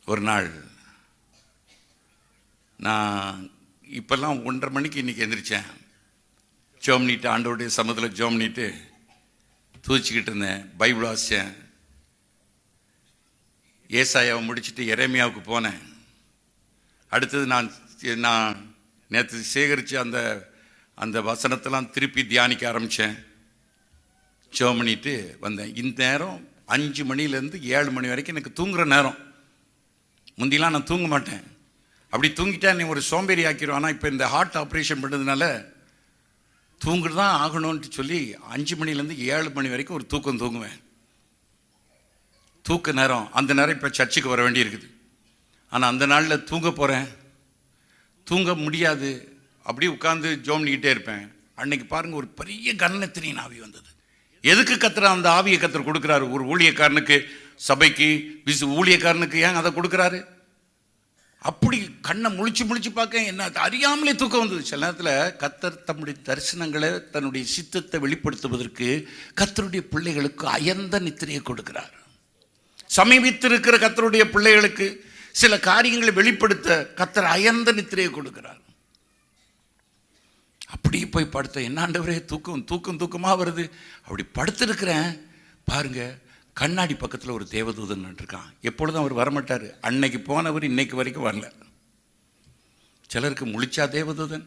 ஒரு நாள் நான் இப்போல்லாம் 1:30 மணிக்கு இன்றைக்கி எந்திரிச்சேன். ஜோம் பண்ணிட்டு ஆண்டோடைய சமூகத்தில் ஜோம் பண்ணிட்டு தூச்சிக்கிட்டு இருந்தேன். பைபிள் வாசித்தேன். ஏசாயாவை முடிச்சுட்டு எரேமியாவுக்கு போனேன். அடுத்தது நான் நேற்று சேகரித்து அந்த வசனத்தெல்லாம் திருப்பி தியானிக்க ஆரம்பித்தேன். ஜோம் பண்ணிட்டு வந்தேன். இந்த நேரம் 5 மணிலேருந்து 7 மணி வரைக்கும் எனக்கு தூங்குகிற நேரம். முந்திலாம் நான் தூங்க மாட்டேன். அப்படி தூங்கிட்டா நீ ஒரு சோம்பேறி ஆக்கிடும். ஆனால் இப்போ இந்த ஹார்ட் ஆப்ரேஷன் பண்ணதுனால தூங்குறது தான் ஆகணும்ன்ட்டு சொல்லி 5 மணிலேருந்து 7 மணி வரைக்கும் ஒரு தூக்கம் தூங்குவேன். தூக்க நேரம் அந்த நேரம் இப்போ சர்ச்சுக்கு வர வேண்டியிருக்குது. ஆனால் அந்த நாளில் தூங்க போகிறேன், தூங்க முடியாது. அப்படியே உட்காந்து ஜோம் பண்ணிக்கிட்டே இருப்பேன். அன்னைக்கு பாருங்கள், ஒரு பெரிய கன்னத்திரின் ஆவி வந்தது. எதுக்கு கத்துற அந்த ஆவியை கத்தர் கொடுக்குறாரு? ஒரு ஊழியக்காரனுக்கு, சபைக்கு, ஊழியக்காரனுக்கு ஏன் அதை கொடுக்குறாரு? அப்படி கண்ணை முழிச்சு பார்க்க என்ன அறியாமலே தூக்கம் வந்தது. சில நேரத்தில் கத்தர் தம்முடைய தரிசனங்களை, தன்னுடைய சித்தத்தை வெளிப்படுத்துவதற்கு கத்தருடைய பிள்ளைகளுக்கு அயர்ந்த நித்திரையை கொடுக்கிறார். சமீபித்திருக்கிற கத்தருடைய பிள்ளைகளுக்கு சில காரியங்களை வெளிப்படுத்த கத்தர் அயர்ந்த நித்திரையை கொடுக்கிறார். அப்படியே போய் படுத்த, என்ன ஆண்டவரே தூக்கமாக வருது. அப்படி படுத்திருக்கிறேன். பாருங்க, கண்ணாடி பக்கத்தில் ஒரு தேவதூதன் இருக்கான். எப்பொழுதும் அவர் வரமாட்டார். அன்னைக்கு போனவர் இன்னைக்கு வரைக்கும் வரல. சிலருக்கு முழிச்சா தேவதூதன்,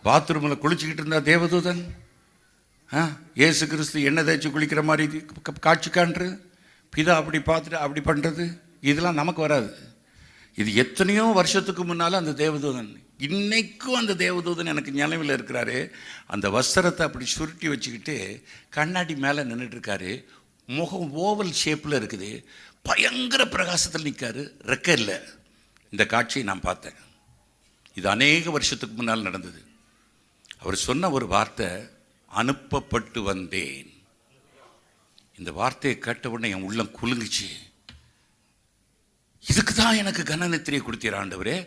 பாத்ரூமில் குளிச்சுக்கிட்டு இருந்தா தேவதூதன், இயேசு கிறிஸ்து எண்ணெய் தேய்ச்சி குளிக்கிற மாதிரி காட்சி காண்றது, பிதா அப்படி பார்த்துட்டு அப்படி பண்ணுறது, இதெல்லாம் நமக்கு வராது. இது எத்தனையோ வருஷத்துக்கு முன்னால் அந்த தேவதூதன், இன்னைக்கும் அந்த தேவதூதன் எனக்கு நினைவில் இருக்கிறாரு. அந்த வஸ்திரத்தை அப்படி சுருட்டி வச்சுக்கிட்டு கண்ணாடி மேலே நின்றுட்டுருக்காரு. முகம் ஓவல் ஷேப்பில் இருக்குது. பயங்கர பிரகாசத்தில் நிற்காரு. ரெக்க இல்லை. இந்த காட்சியை நான் பார்த்தேன். இது அநேக வருஷத்துக்கு முன்னால் நடந்தது. அவர் சொன்ன ஒரு வார்த்தை, அனுப்பப்பட்டு வந்தேன். இந்த வார்த்தையை கேட்ட உடனே என் உள்ளம் குலுங்குச்சு. இதுக்கு தான் எனக்கு கனநித்திரையை கொடுத்தீர் ஆண்டவரே,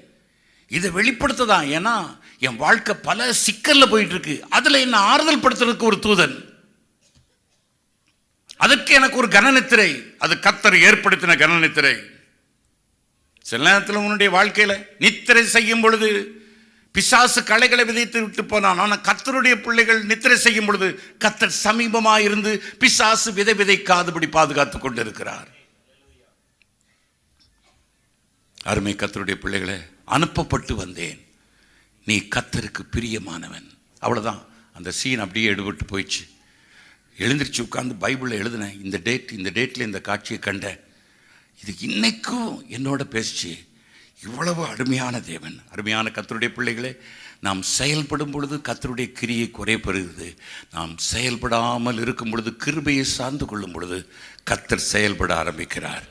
இதை வெளிப்படுத்ததான். ஏன்னா என் வாழ்க்கை பல சிக்கல்ல போயிட்டு இருக்கு. அதுல என்ன ஆறுதல் படுத்துறதுக்கு ஒரு தூதன், அதற்கு எனக்கு ஒரு கனநித்திரை. அது கர்த்தர் ஏற்படுத்தின கனநித்திரை. சில நேரத்தில் உன்னுடைய வாழ்க்கையில நித்திரை செய்யும் பொழுது பிசாசு களைகளை விதைத்து விட்டு போனான். ஆனால் கர்த்தருடைய பிள்ளைகள் நித்திரை செய்யும் பொழுது கர்த்தர் சமீபமாக இருந்து பிசாசு விதைக்காதபடி பாதுகாத்துக் கொண்டு இருக்கிறார். அருமை கர்த்தருடைய பிள்ளைகளே, அனுப்பப்பட்டு வந்தேன், நீ கர்த்தருக்கு பிரியமானவன். அவ்வளோதான். அந்த சீன் அப்படியே எடுபட்டு போயிடுச்சு. எழுந்திரிச்சு உட்காந்து பைபிளில் எழுதினேன். இந்த டேட்டில் இந்த காட்சியை கண்டேன். இது இன்னைக்கும் என்னோட பேசிச்சு. இவ்வளவு அருமையான தேவன். அருமையான கர்த்தருடைய பிள்ளைகளே, நாம் செயல்படும் பொழுது கர்த்தருடைய கிரியை குறைபெறுகிறது. நாம் செயல்படாமல் இருக்கும் பொழுது, கிருபையை சார்ந்து கொள்ளும் பொழுது கர்த்தர் செயல்பட ஆரம்பிக்கிறார்.